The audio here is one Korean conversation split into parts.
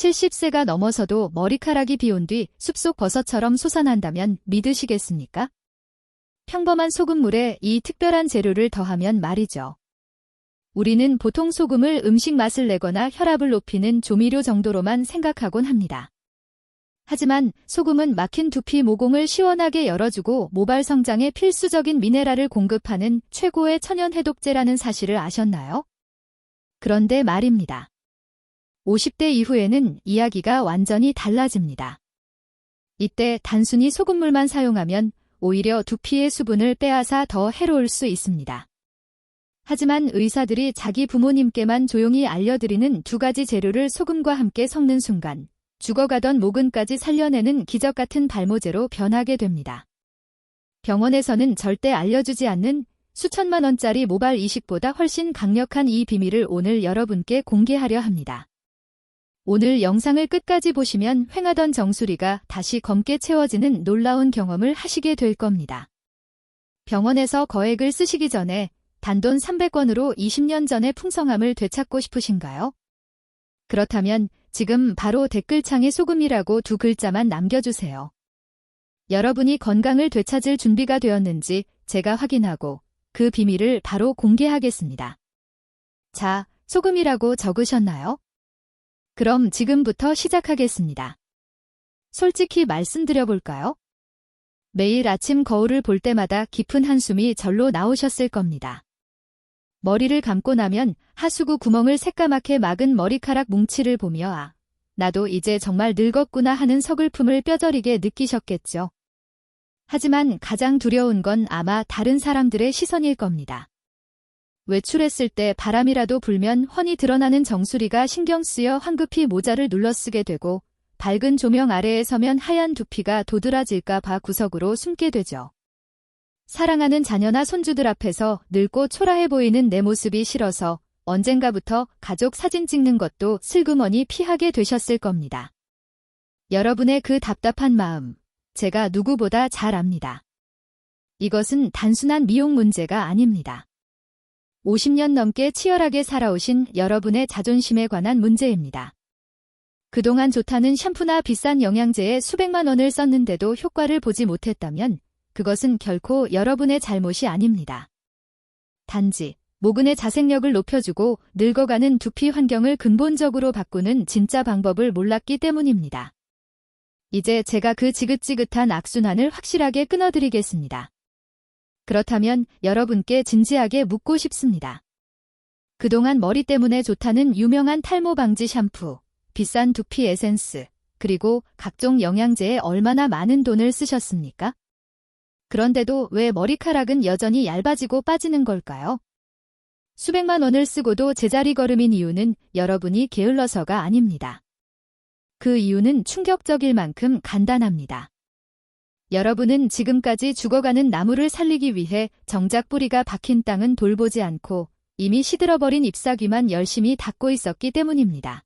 70세가 넘어서도 머리카락이 비온 뒤 숲속 버섯처럼 솟아난다면 믿으시겠습니까? 평범한 소금물에 이 특별한 재료를 더하면 말이죠. 우리는 보통 소금을 음식 맛을 내거나 혈압을 높이는 조미료 정도로만 생각하곤 합니다. 하지만 소금은 막힌 두피 모공을 시원하게 열어주고 모발 성장에 필수적인 미네랄을 공급하는 최고의 천연 해독제라는 사실을 아셨나요? 그런데 말입니다. 50대 이후에는 이야기가 완전히 달라집니다. 이때 단순히 소금물만 사용하면 오히려 두피의 수분을 빼앗아 더 해로울 수 있습니다. 하지만 의사들이 자기 부모님께만 조용히 알려드리는 두 가지 재료를 소금과 함께 섞는 순간 죽어가던 모근까지 살려내는 기적 같은 발모제로 변하게 됩니다. 병원에서는 절대 알려주지 않는 수천만 원짜리 모발 이식보다 훨씬 강력한 이 비밀을 오늘 여러분께 공개하려 합니다. 오늘 영상을 끝까지 보시면 휑하던 정수리가 다시 검게 채워지는 놀라운 경험을 하시게 될 겁니다. 병원에서 거액을 쓰시기 전에 단돈 300원으로 20년 전의 풍성함을 되찾고 싶으신가요? 그렇다면 지금 바로 댓글창에 소금이라고 두 글자만 남겨주세요. 여러분이 건강을 되찾을 준비가 되었는지 제가 확인하고 그 비밀을 바로 공개하겠습니다. 자, 소금이라고 적으셨나요? 그럼 지금부터 시작하겠습니다. 솔직히 말씀드려볼까요? 매일 아침 거울을 볼 때마다 깊은 한숨이 절로 나오셨을 겁니다. 머리를 감고 나면 하수구 구멍을 새까맣게 막은 머리카락 뭉치를 보며 아, 나도 이제 정말 늙었구나 하는 서글픔을 뼈저리게 느끼셨겠죠. 하지만 가장 두려운 건 아마 다른 사람들의 시선일 겁니다. 외출했을 때 바람이라도 불면 훤히 드러나는 정수리가 신경 쓰여 황급히 모자를 눌러쓰게 되고 밝은 조명 아래에 서면 하얀 두피가 도드라질까 봐 구석으로 숨게 되죠. 사랑하는 자녀나 손주들 앞에서 늙고 초라해 보이는 내 모습이 싫어서 언젠가부터 가족 사진 찍는 것도 슬그머니 피하게 되셨을 겁니다. 여러분의 그 답답한 마음, 제가 누구보다 잘 압니다. 이것은 단순한 미용 문제가 아닙니다. 50년 넘게 치열하게 살아오신 여러분의 자존심에 관한 문제입니다. 그동안 좋다는 샴푸나 비싼 영양제에 수백만 원을 썼는데도 효과를 보지 못했다면 그것은 결코 여러분의 잘못이 아닙니다. 단지 모근의 자생력을 높여주고 늙어가는 두피 환경을 근본적으로 바꾸는 진짜 방법을 몰랐기 때문입니다. 이제 제가 그 지긋지긋한 악순환을 확실하게 끊어드리겠습니다. 그렇다면 여러분께 진지하게 묻고 싶습니다. 그동안 머리 때문에 좋다는 유명한 탈모 방지 샴푸, 비싼 두피 에센스, 그리고 각종 영양제에 얼마나 많은 돈을 쓰셨습니까? 그런데도 왜 머리카락은 여전히 얇아지고 빠지는 걸까요? 수백만 원을 쓰고도 제자리 걸음인 이유는 여러분이 게을러서가 아닙니다. 그 이유는 충격적일 만큼 간단합니다. 여러분은 지금까지 죽어가는 나무를 살리기 위해 정작 뿌리가 박힌 땅은 돌보지 않고 이미 시들어버린 잎사귀만 열심히 닦고 있었기 때문입니다.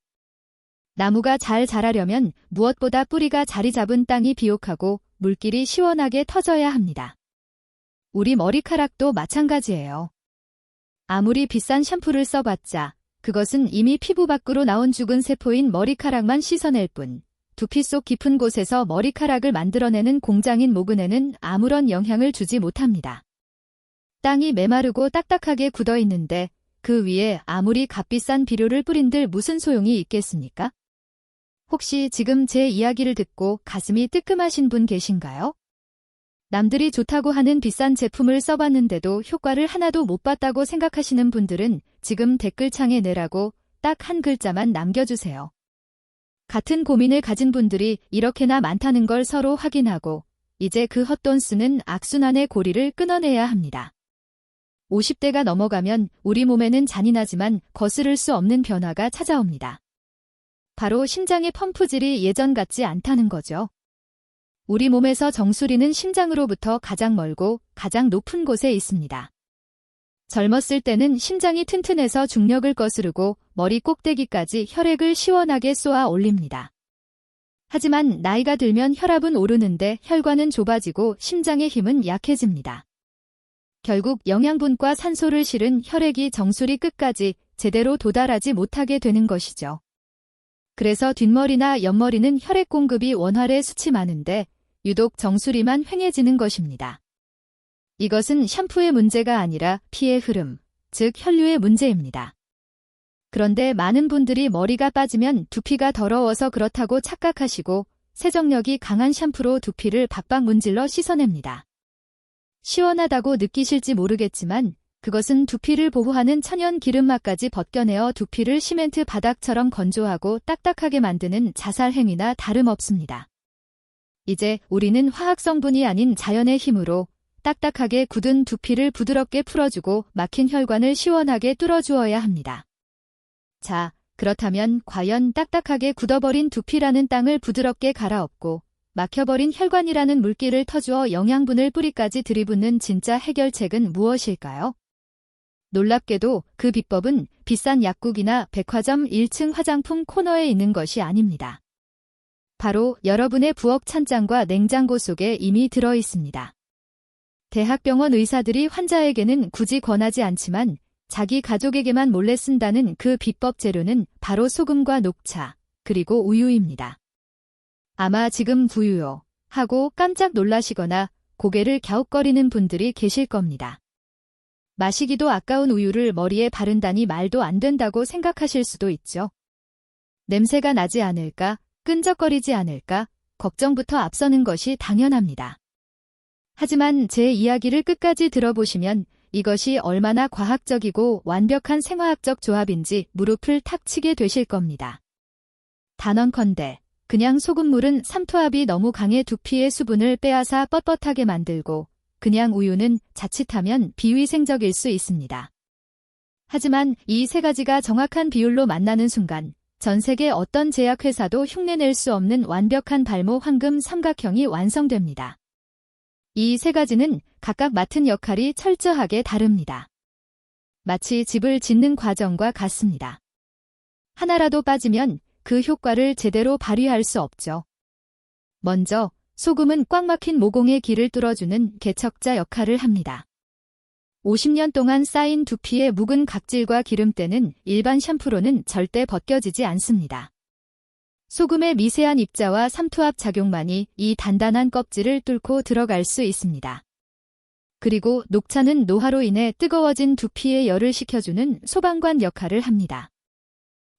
나무가 잘 자라려면 무엇보다 뿌리가 자리 잡은 땅이 비옥하고 물길이 시원하게 터져야 합니다. 우리 머리카락도 마찬가지예요. 아무리 비싼 샴푸를 써봤자 그것은 이미 피부 밖으로 나온 죽은 세포인 머리카락만 씻어낼 뿐 두피 속 깊은 곳에서 머리카락을 만들어내는 공장인 모근에는 아무런 영향을 주지 못합니다. 땅이 메마르고 딱딱하게 굳어있는데 그 위에 아무리 값비싼 비료를 뿌린들 무슨 소용이 있겠습니까? 혹시 지금 제 이야기를 듣고 가슴이 뜨끔하신 분 계신가요? 남들이 좋다고 하는 비싼 제품을 써봤는데도 효과를 하나도 못 봤다고 생각하시는 분들은 지금 댓글창에 내라고 딱 한 글자만 남겨주세요. 같은 고민을 가진 분들이 이렇게나 많다는 걸 서로 확인하고 이제 그 헛돈 쓰는 악순환의 고리를 끊어내야 합니다. 50대가 넘어가면 우리 몸에는 잔인하지만 거스를 수 없는 변화가 찾아옵니다. 바로 심장의 펌프질이 예전 같지 않다는 거죠. 우리 몸에서 정수리는 심장으로부터 가장 멀고 가장 높은 곳에 있습니다. 젊었을 때는 심장이 튼튼해서 중력을 거스르고 머리 꼭대기까지 혈액을 시원하게 쏘아 올립니다. 하지만 나이가 들면 혈압은 오르는데 혈관은 좁아지고 심장의 힘은 약해집니다. 결국 영양분과 산소를 실은 혈액이 정수리 끝까지 제대로 도달하지 못하게 되는 것이죠. 그래서 뒷머리나 옆머리는 혈액 공급이 원활해 수치 많은데 유독 정수리만 휑해지는 것입니다. 이것은 샴푸의 문제가 아니라 피의 흐름, 즉 혈류의 문제입니다. 그런데 많은 분들이 머리가 빠지면 두피가 더러워서 그렇다고 착각하시고 세정력이 강한 샴푸로 두피를 박박 문질러 씻어냅니다. 시원하다고 느끼실지 모르겠지만 그것은 두피를 보호하는 천연 기름막까지 벗겨내어 두피를 시멘트 바닥처럼 건조하고 딱딱하게 만드는 자살 행위나 다름없습니다. 이제 우리는 화학 성분이 아닌 자연의 힘으로 딱딱하게 굳은 두피를 부드럽게 풀어주고 막힌 혈관을 시원하게 뚫어주어야 합니다. 자, 그렇다면 과연 딱딱하게 굳어버린 두피라는 땅을 부드럽게 갈아엎고 막혀버린 혈관이라는 물기를 터주어 영양분을 뿌리까지 들이붓는 진짜 해결책은 무엇일까요? 놀랍게도 그 비법은 비싼 약국이나 백화점 1층 화장품 코너에 있는 것이 아닙니다. 바로 여러분의 부엌 찬장과 냉장고 속에 이미 들어 있습니다. 대학병원 의사들이 환자에게는 굳이 권하지 않지만 자기 가족에게만 몰래 쓴다는 그 비법 재료는 바로 소금과 녹차, 그리고 우유입니다. 아마 지금 부유요 하고 깜짝 놀라시거나 고개를 갸웃거리는 분들이 계실 겁니다. 마시기도 아까운 우유를 머리에 바른다니 말도 안 된다고 생각하실 수도 있죠. 냄새가 나지 않을까, 끈적거리지 않을까, 걱정부터 앞서는 것이 당연합니다. 하지만 제 이야기를 끝까지 들어보시면 이것이 얼마나 과학적이고 완벽한 생화학적 조합인지 무릎을 탁 치게 되실 겁니다. 단언컨대 그냥 소금물은 삼투압이 너무 강해 두피의 수분을 빼앗아 뻣뻣하게 만들고 그냥 우유는 자칫하면 비위생적일 수 있습니다. 하지만 이 세 가지가 정확한 비율로 만나는 순간 전 세계 어떤 제약회사도 흉내낼 수 없는 완벽한 발모 황금 삼각형이 완성됩니다. 이 세 가지는 각각 맡은 역할이 철저하게 다릅니다. 마치 집을 짓는 과정과 같습니다. 하나라도 빠지면 그 효과를 제대로 발휘할 수 없죠. 먼저 소금은 꽉 막힌 모공의 길을 뚫어주는 개척자 역할을 합니다. 50년 동안 쌓인 두피의 묵은 각질과 기름때는 일반 샴푸로는 절대 벗겨지지 않습니다. 소금의 미세한 입자와 삼투압 작용만이 이 단단한 껍질을 뚫고 들어갈 수 있습니다. 그리고 녹차는 노화로 인해 뜨거워진 두피에 열을 식혀주는 소방관 역할을 합니다.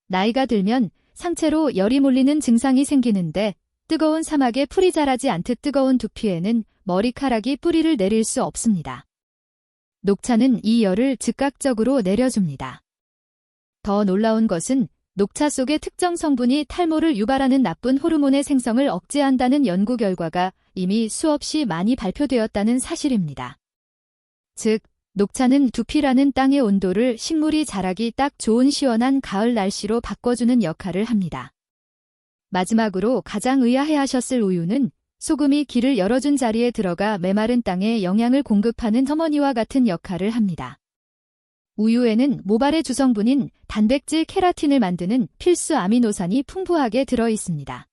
나이가 들면 상체로 열이 몰리는 증상이 생기는데 뜨거운 사막에 풀이 자라지 않듯 뜨거운 두피에는 머리카락이 뿌리를 내릴 수 없습니다. 녹차는 이 열을 즉각적으로 내려줍니다. 더 놀라운 것은 녹차 속의 특정 성분이 탈모를 유발하는 나쁜 호르몬의 생성을 억제한다는 연구 결과가 이미 수없이 많이 발표되었다는 사실입니다. 즉, 녹차는 두피라는 땅의 온도를 식물이 자라기 딱 좋은 시원한 가을 날씨로 바꿔주는 역할을 합니다. 마지막으로 가장 의아해하셨을 우유는 소금이 길을 열어준 자리에 들어가 메마른 땅에 영양을 공급하는 터머니와 같은 역할을 합니다. 우유에는 모발의 주성분인 단백질 케라틴을 만드는 필수 아미노산이 풍부하게 들어 있습니다.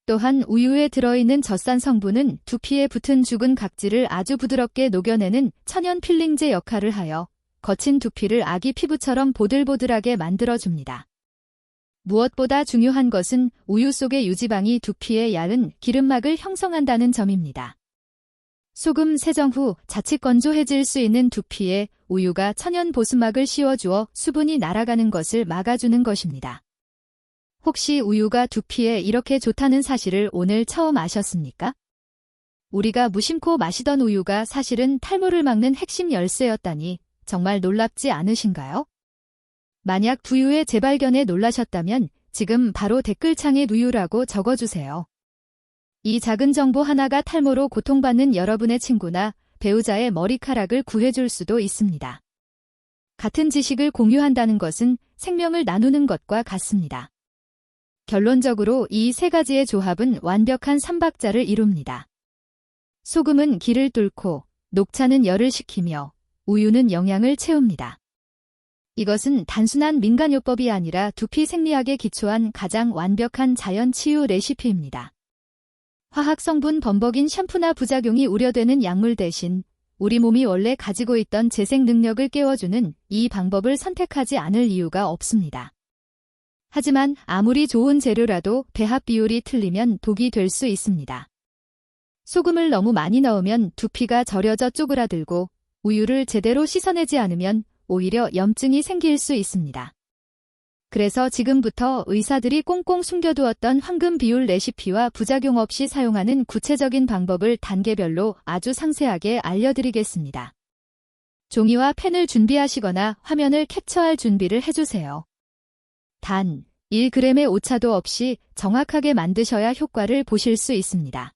또한 우유에 들어있는 젖산 성분은 두피에 붙은 죽은 각질을 아주 부드럽게 녹여내는 천연 필링제 역할을 하여 거친 두피를 아기 피부처럼 보들보들하게 만들어줍니다. 무엇보다 중요한 것은 우유 속의 유지방이 두피에 얇은 기름막을 형성한다는 점입니다. 소금 세정 후 자칫 건조해질 수 있는 두피에 우유가 천연 보습막을 씌워주어 수분이 날아가는 것을 막아주는 것입니다. 혹시 우유가 두피에 이렇게 좋다는 사실을 오늘 처음 아셨습니까? 우리가 무심코 마시던 우유가 사실은 탈모를 막는 핵심 열쇠였다니 정말 놀랍지 않으신가요? 만약 부유의 재발견에 놀라셨다면 지금 바로 댓글창에 우유라고 적어주세요. 이 작은 정보 하나가 탈모로 고통받는 여러분의 친구나 배우자의 머리카락을 구해줄 수도 있습니다. 같은 지식을 공유한다는 것은 생명을 나누는 것과 같습니다. 결론적으로 이 세 가지의 조합은 완벽한 삼박자를 이룹니다. 소금은 기를 뚫고, 녹차는 열을 식히며, 우유는 영양을 채웁니다. 이것은 단순한 민간요법이 아니라 두피 생리학에 기초한 가장 완벽한 자연 치유 레시피입니다. 화학 성분 범벅인 샴푸나 부작용이 우려되는 약물 대신 우리 몸이 원래 가지고 있던 재생 능력을 깨워주는 이 방법을 선택하지 않을 이유가 없습니다. 하지만 아무리 좋은 재료라도 배합 비율이 틀리면 독이 될 수 있습니다. 소금을 너무 많이 넣으면 두피가 절여져 쪼그라들고 우유를 제대로 씻어내지 않으면 오히려 염증이 생길 수 있습니다. 그래서 지금부터 의사들이 꽁꽁 숨겨두었던 황금 비율 레시피와 부작용 없이 사용하는 구체적인 방법을 단계별로 아주 상세하게 알려드리겠습니다. 종이와 펜을 준비하시거나 화면을 캡처할 준비를 해주세요. 단 1g의 오차도 없이 정확하게 만드셔야 효과를 보실 수 있습니다.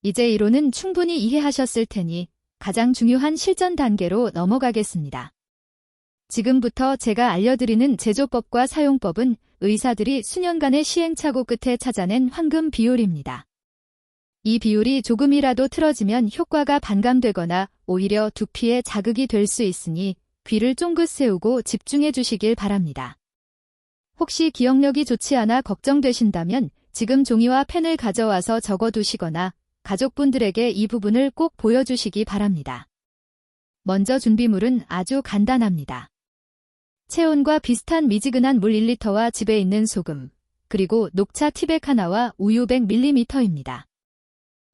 이제 이론은 충분히 이해하셨을 테니 가장 중요한 실전 단계로 넘어가겠습니다. 지금부터 제가 알려드리는 제조법과 사용법은 의사들이 수년간의 시행착오 끝에 찾아낸 황금 비율입니다. 이 비율이 조금이라도 틀어지면 효과가 반감되거나 오히려 두피에 자극이 될 수 있으니 귀를 쫑긋 세우고 집중해 주시길 바랍니다. 혹시 기억력이 좋지 않아 걱정되신다면 지금 종이와 펜을 가져와서 적어두시거나 가족분들에게 이 부분을 꼭 보여주시기 바랍니다. 먼저 준비물은 아주 간단합니다. 체온과 비슷한 미지근한 물 1리터와 집에 있는 소금, 그리고 녹차 티백 하나와 우유 100ml입니다.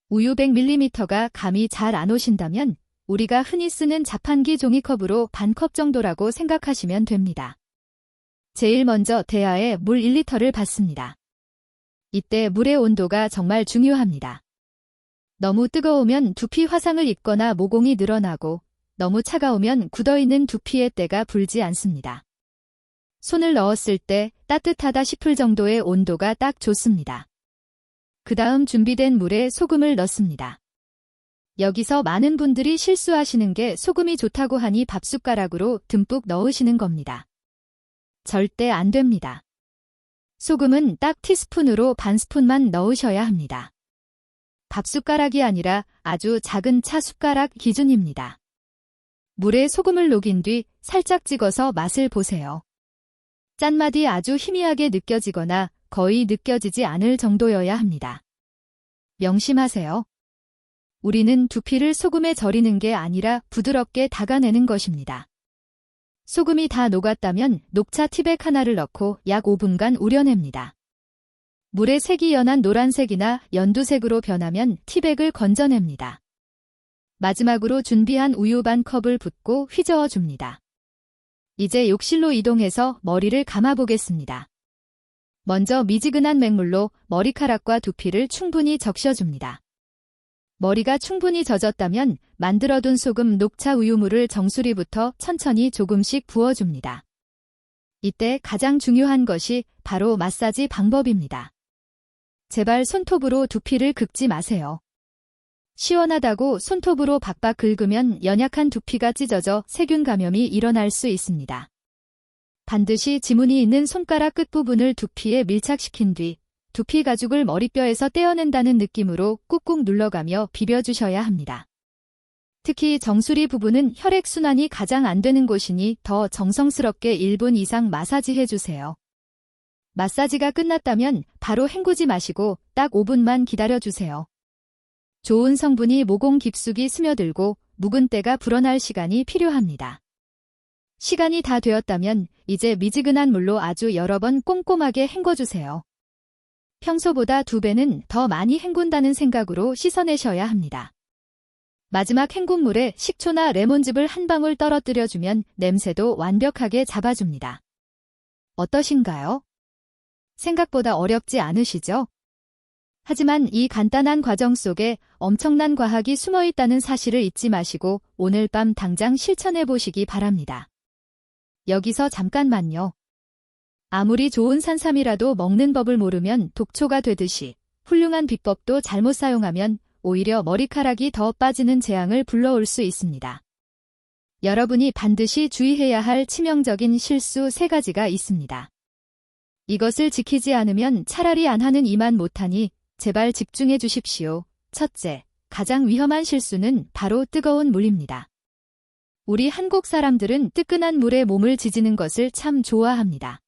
우유 100ml가 감이 잘 안 오신다면 우리가 흔히 쓰는 자판기 종이컵으로 반컵 정도라고 생각하시면 됩니다. 제일 먼저 대야에 물 1리터를 붓습니다. 이때 물의 온도가 정말 중요합니다. 너무 뜨거우면 두피 화상을 입거나 모공이 늘어나고 너무 차가우면 굳어있는 두피에 때가 불지 않습니다. 손을 넣었을 때 따뜻하다 싶을 정도의 온도가 딱 좋습니다. 그 다음 준비된 물에 소금을 넣습니다. 여기서 많은 분들이 실수하시는 게 소금이 좋다고 하니 밥숟가락으로 듬뿍 넣으시는 겁니다. 절대 안 됩니다. 소금은 딱 티스푼으로 반 스푼만 넣으셔야 합니다. 밥숟가락이 아니라 아주 작은 차 숟가락 기준입니다. 물에 소금을 녹인 뒤 살짝 찍어서 맛을 보세요. 짠맛이 아주 희미하게 느껴지거나 거의 느껴지지 않을 정도여야 합니다. 명심하세요. 우리는 두피를 소금에 절이는 게 아니라 부드럽게 닦아내는 것입니다. 소금이 다 녹았다면 녹차 티백 하나를 넣고 약 5분간 우려냅니다. 물의 색이 연한 노란색이나 연두색으로 변하면 티백을 건져냅니다. 마지막으로 준비한 우유 반 컵을 붓고 휘저어 줍니다. 이제 욕실로 이동해서 머리를 감아보겠습니다. 먼저 미지근한 맹물로 머리카락과 두피를 충분히 적셔줍니다. 머리가 충분히 젖었다면 만들어둔 소금 녹차 우유물을 정수리부터 천천히 조금씩 부어줍니다. 이때 가장 중요한 것이 바로 마사지 방법입니다. 제발 손톱으로 두피를 긁지 마세요. 시원하다고 손톱으로 박박 긁으면 연약한 두피가 찢어져 세균 감염이 일어날 수 있습니다. 반드시 지문이 있는 손가락 끝부분을 두피에 밀착시킨 뒤 두피 가죽을 머리뼈에서 떼어낸다는 느낌으로 꾹꾹 눌러가며 비벼주셔야 합니다. 특히 정수리 부분은 혈액순환이 가장 안 되는 곳이니 더 정성스럽게 1분 이상 마사지해주세요. 마사지가 끝났다면 바로 헹구지 마시고 딱 5분만 기다려주세요. 좋은 성분이 모공 깊숙이 스며들고 묵은 때가 불어날 시간이 필요합니다. 시간이 다 되었다면 이제 미지근한 물로 아주 여러 번 꼼꼼하게 헹궈주세요. 평소보다 2배는 더 많이 헹군다는 생각으로 씻어내셔야 합니다. 마지막 헹군 물에 식초나 레몬즙을 한 방울 떨어뜨려주면 냄새도 완벽하게 잡아줍니다. 어떠신가요? 생각보다 어렵지 않으시죠? 하지만 이 간단한 과정 속에 엄청난 과학이 숨어 있다는 사실을 잊지 마시고 오늘 밤 당장 실천해 보시기 바랍니다. 여기서 잠깐만요. 아무리 좋은 산삼이라도 먹는 법을 모르면 독초가 되듯이 훌륭한 비법도 잘못 사용하면 오히려 머리카락이 더 빠지는 재앙을 불러올 수 있습니다. 여러분이 반드시 주의해야 할 치명적인 실수 3가지가 있습니다. 이것을 지키지 않으면 차라리 안 하는 이만 못하니 제발 집중해 주십시오. 첫째, 가장 위험한 실수는 바로 뜨거운 물입니다. 우리 한국 사람들은 뜨끈한 물에 몸을 지지는 것을 참 좋아합니다.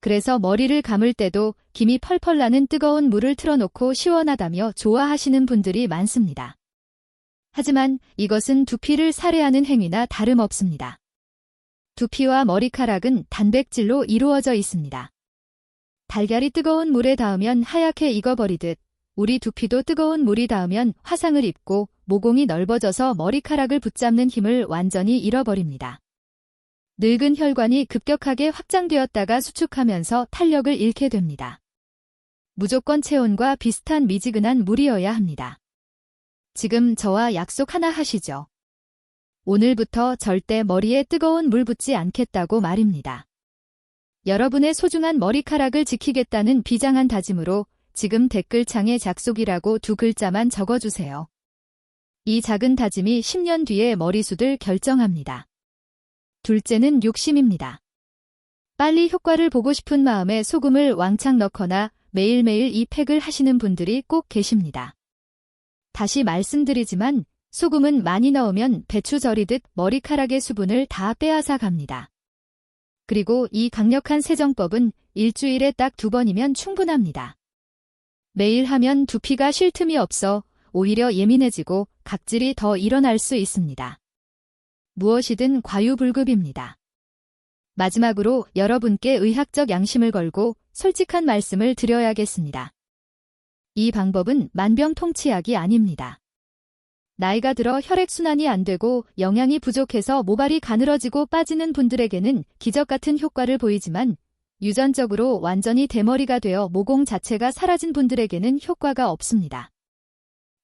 그래서 머리를 감을 때도 김이 펄펄 나는 뜨거운 물을 틀어놓고 시원하다며 좋아하시는 분들이 많습니다. 하지만 이것은 두피를 살해하는 행위나 다름없습니다. 두피와 머리카락은 단백질로 이루어져 있습니다. 달걀이 뜨거운 물에 닿으면 하얗게 익어버리듯 우리 두피도 뜨거운 물이 닿으면 화상을 입고 모공이 넓어져서 머리카락을 붙잡는 힘을 완전히 잃어버립니다. 늙은 혈관이 급격하게 확장되었다가 수축하면서 탄력을 잃게 됩니다. 무조건 체온과 비슷한 미지근한 물이어야 합니다. 지금 저와 약속 하나 하시죠. 오늘부터 절대 머리에 뜨거운 물 붓지 않겠다고 말입니다. 여러분의 소중한 머리카락을 지키겠다는 비장한 다짐으로 지금 댓글창에 약속이라고 2글자만 적어주세요. 이 작은 다짐이 10년 뒤의 머리숱을 결정합니다. 둘째는 욕심입니다. 빨리 효과를 보고 싶은 마음에 소금을 왕창 넣거나 매일매일 이 팩을 하시는 분들이 꼭 계십니다. 다시 말씀드리지만 소금은 많이 넣으면 배추 절이듯 머리카락의 수분을 다 빼앗아 갑니다. 그리고 이 강력한 세정법은 일주일에 딱 2번이면 충분합니다. 매일 하면 두피가 쉴 틈이 없어 오히려 예민해지고 각질이 더 일어날 수 있습니다. 무엇이든 과유불급입니다. 마지막으로 여러분께 의학적 양심을 걸고 솔직한 말씀을 드려야겠습니다. 이 방법은 만병통치약이 아닙니다. 나이가 들어 혈액순환이 안 되고 영양이 부족해서 모발이 가늘어지고 빠지는 분들에게는 기적같은 효과를 보이지만 유전적으로 완전히 대머리가 되어 모공 자체가 사라진 분들에게는 효과가 없습니다.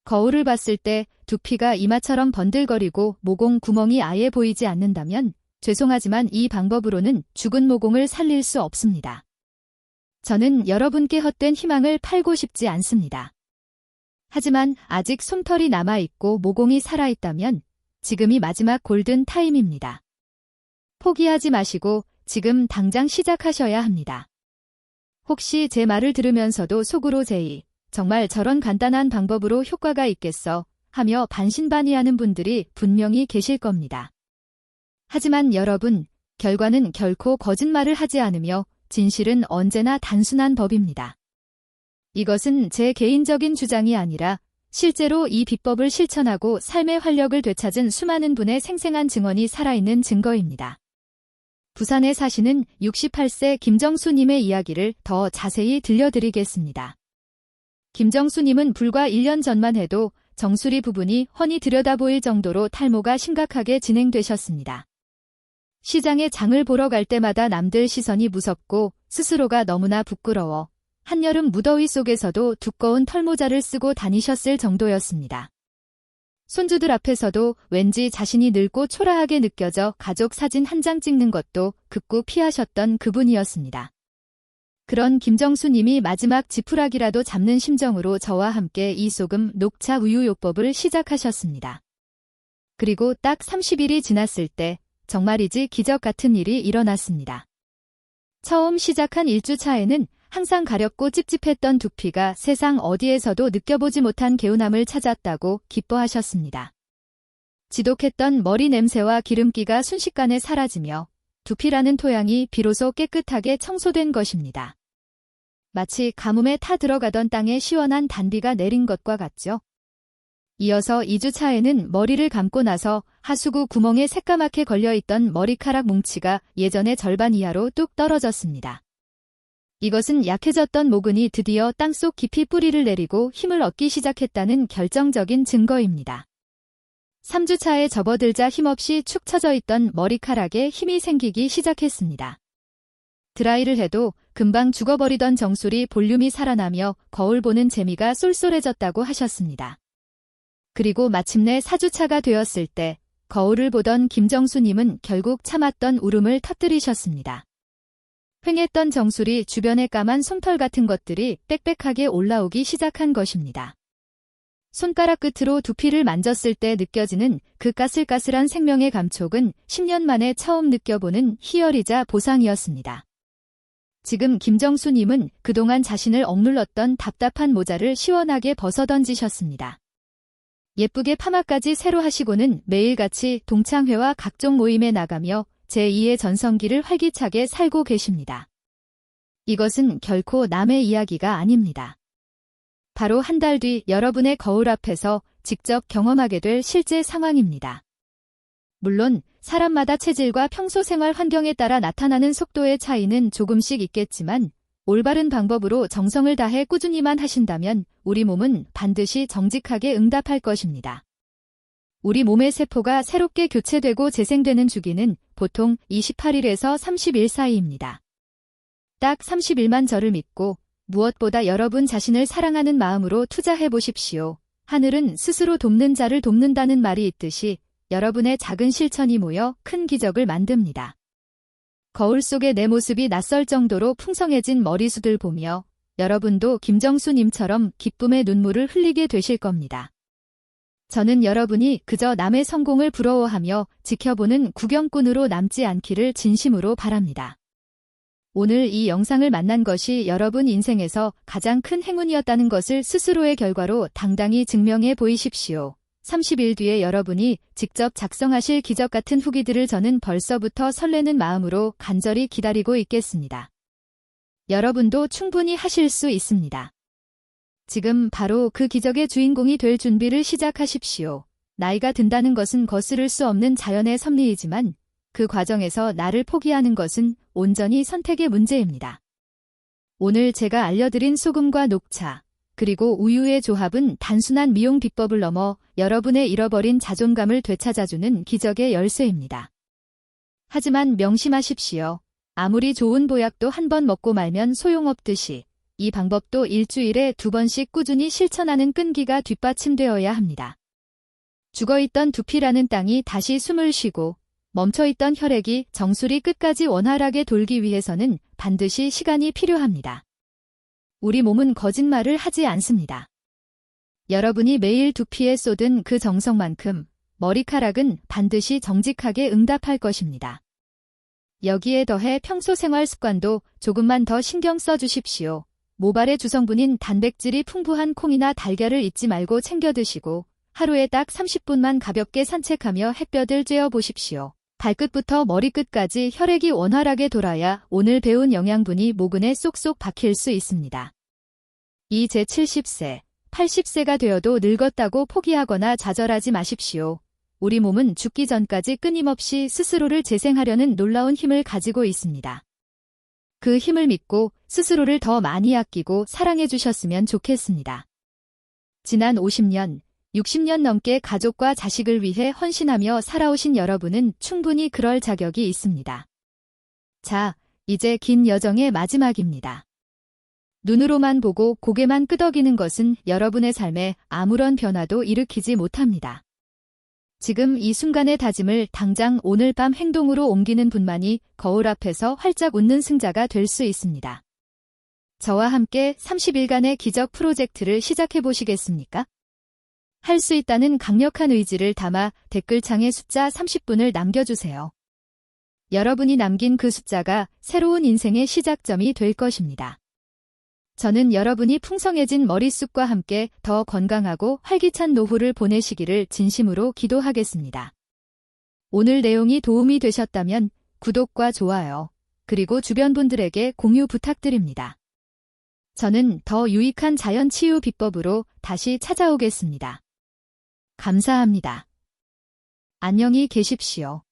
거울을 봤을 때 두피가 이마처럼 번들거리고 모공 구멍이 아예 보이지 않는다면 죄송하지만 이 방법으로는 죽은 모공을 살릴 수 없습니다. 저는 여러분께 헛된 희망을 팔고 싶지 않습니다. 하지만 아직 솜털이 남아있고 모공이 살아있다면 지금이 마지막 골든 타임입니다. 포기하지 마시고 지금 당장 시작하셔야 합니다. 혹시 제 말을 들으면서도 속으로 제이, 정말 저런 간단한 방법으로 효과가 있겠어 하며 반신반의하는 분들이 분명히 계실 겁니다. 하지만 여러분, 결과는 결코 거짓말을 하지 않으며 진실은 언제나 단순한 법입니다. 이것은 제 개인적인 주장이 아니라 실제로 이 비법을 실천하고 삶의 활력을 되찾은 수많은 분의 생생한 증언이 살아있는 증거입니다. 부산에 사시는 68세 김정수님의 이야기를 더 자세히 들려드리겠습니다. 김정수님은 불과 1년 전만 해도 정수리 부분이 훤히 들여다보일 정도로 탈모가 심각하게 진행되셨습니다. 시장에 장을 보러 갈 때마다 남들 시선이 무섭고 스스로가 너무나 부끄러워 한여름 무더위 속에서도 두꺼운 털모자를 쓰고 다니셨을 정도였습니다. 손주들 앞에서도 왠지 자신이 늙고 초라하게 느껴져 가족 사진 한 장 찍는 것도 극구 피하셨던 그분이었습니다. 그런 김정수님이 마지막 지푸라기라도 잡는 심정으로 저와 함께 이 소금 녹차 우유 요법을 시작하셨습니다. 그리고 딱 30일이 지났을 때 정말이지 기적 같은 일이 일어났습니다. 처음 시작한 1주차에는 항상 가렵고 찝찝했던 두피가 세상 어디에서도 느껴보지 못한 개운함을 찾았다고 기뻐하셨습니다. 지독했던 머리 냄새와 기름기가 순식간에 사라지며 두피라는 토양이 비로소 깨끗하게 청소된 것입니다. 마치 가뭄에 타 들어가던 땅에 시원한 단비가 내린 것과 같죠. 이어서 2주차에는 머리를 감고 나서 하수구 구멍에 새까맣게 걸려있던 머리카락 뭉치가 예전의 절반 이하로 뚝 떨어졌습니다. 이것은 약해졌던 모근이 드디어 땅속 깊이 뿌리를 내리고 힘을 얻기 시작했다는 결정적인 증거입니다. 3주차에 접어들자 힘없이 축 처져 있던 머리카락에 힘이 생기기 시작했습니다. 드라이를 해도 금방 죽어버리던 정수리 볼륨이 살아나며 거울 보는 재미가 쏠쏠해졌다고 하셨습니다. 그리고 마침내 4주차가 되었을 때 거울을 보던 김정수님은 결국 참았던 울음을 터뜨리셨습니다. 휑했던 정수리 주변의 까만 솜털 같은 것들이 빽빽하게 올라오기 시작한 것입니다. 손가락 끝으로 두피를 만졌을 때 느껴지는 그 까슬까슬한 생명의 감촉은 10년 만에 처음 느껴보는 희열이자 보상이었습니다. 지금 김정수님은 그동안 자신을 억눌렀던 답답한 모자를 시원하게 벗어던지셨습니다. 예쁘게 파마까지 새로 하시고는 매일같이 동창회와 각종 모임에 나가며 제2의 전성기를 활기차게 살고 계십니다. 이것은 결코 남의 이야기가 아닙니다. 바로 한 달 뒤 여러분의 거울 앞에서 직접 경험하게 될 실제 상황입니다. 물론 사람마다 체질과 평소 생활 환경에 따라 나타나는 속도의 차이는 조금씩 있겠지만 올바른 방법으로 정성을 다해 꾸준히만 하신다면 우리 몸은 반드시 정직하게 응답할 것입니다. 우리 몸의 세포가 새롭게 교체되고 재생되는 주기는 보통 28일에서 30일 사이입니다. 딱 30일만 저를 믿고 무엇보다 여러분 자신을 사랑하는 마음으로 투자해 보십시오. 하늘은 스스로 돕는 자를 돕는다는 말이 있듯이 여러분의 작은 실천이 모여 큰 기적을 만듭니다. 거울 속에 내 모습이 낯설 정도로 풍성해진 머리숱을 보며 여러분도 김정수님처럼 기쁨의 눈물을 흘리게 되실 겁니다. 저는 여러분이 그저 남의 성공을 부러워하며 지켜보는 구경꾼으로 남지 않기를 진심으로 바랍니다. 오늘 이 영상을 만난 것이 여러분 인생에서 가장 큰 행운이었다는 것을 스스로의 결과로 당당히 증명해 보이십시오. 30일 뒤에 여러분이 직접 작성하실 기적 같은 후기들을 저는 벌써부터 설레는 마음으로 간절히 기다리고 있겠습니다. 여러분도 충분히 하실 수 있습니다. 지금 바로 그 기적의 주인공이 될 준비를 시작하십시오. 나이가 든다는 것은 거스를 수 없는 자연의 섭리이지만 그 과정에서 나를 포기하는 것은 온전히 선택의 문제입니다. 오늘 제가 알려드린 소금과 녹차, 그리고 우유의 조합은 단순한 미용 비법을 넘어 여러분의 잃어버린 자존감을 되찾아주는 기적의 열쇠입니다. 하지만 명심하십시오. 아무리 좋은 보약도 한 번 먹고 말면 소용없듯이 이 방법도 일주일에 2번씩 꾸준히 실천하는 끈기가 뒷받침되어야 합니다. 죽어있던 두피라는 땅이 다시 숨을 쉬고 멈춰있던 혈액이 정수리 끝까지 원활하게 돌기 위해서는 반드시 시간이 필요합니다. 우리 몸은 거짓말을 하지 않습니다. 여러분이 매일 두피에 쏟은 그 정성만큼 머리카락은 반드시 정직하게 응답할 것입니다. 여기에 더해 평소 생활 습관도 조금만 더 신경 써주십시오. 모발의 주성분인 단백질이 풍부한 콩이나 달걀을 잊지 말고 챙겨 드시고 하루에 딱 30분만 가볍게 산책하며 햇볕을 쬐어 보십시오. 발끝부터 머리끝까지 혈액이 원활하게 돌아야 오늘 배운 영양분이 모근에 쏙쏙 박힐 수 있습니다. 이제 70세, 80세가 되어도 늙었다고 포기하거나 좌절하지 마십시오. 우리 몸은 죽기 전까지 끊임없이 스스로를 재생하려는 놀라운 힘을 가지고 있습니다. 그 힘을 믿고 스스로를 더 많이 아끼고 사랑해 주셨으면 좋겠습니다. 지난 50년, 60년 넘게 가족과 자식을 위해 헌신하며 살아오신 여러분은 충분히 그럴 자격이 있습니다. 자, 이제 긴 여정의 마지막입니다. 눈으로만 보고 고개만 끄덕이는 것은 여러분의 삶에 아무런 변화도 일으키지 못합니다. 지금 이 순간의 다짐을 당장 오늘 밤 행동으로 옮기는 분만이 거울 앞에서 활짝 웃는 승자가 될 수 있습니다. 저와 함께 30일간의 기적 프로젝트를 시작해 보시겠습니까? 할 수 있다는 강력한 의지를 담아 댓글창에 숫자 30분을 남겨주세요. 여러분이 남긴 그 숫자가 새로운 인생의 시작점이 될 것입니다. 저는 여러분이 풍성해진 머릿속과 함께 더 건강하고 활기찬 노후를 보내시기를 진심으로 기도하겠습니다. 오늘 내용이 도움이 되셨다면 구독과 좋아요, 그리고 주변 분들에게 공유 부탁드립니다. 저는 더 유익한 자연 치유 비법으로 다시 찾아오겠습니다. 감사합니다. 안녕히 계십시오.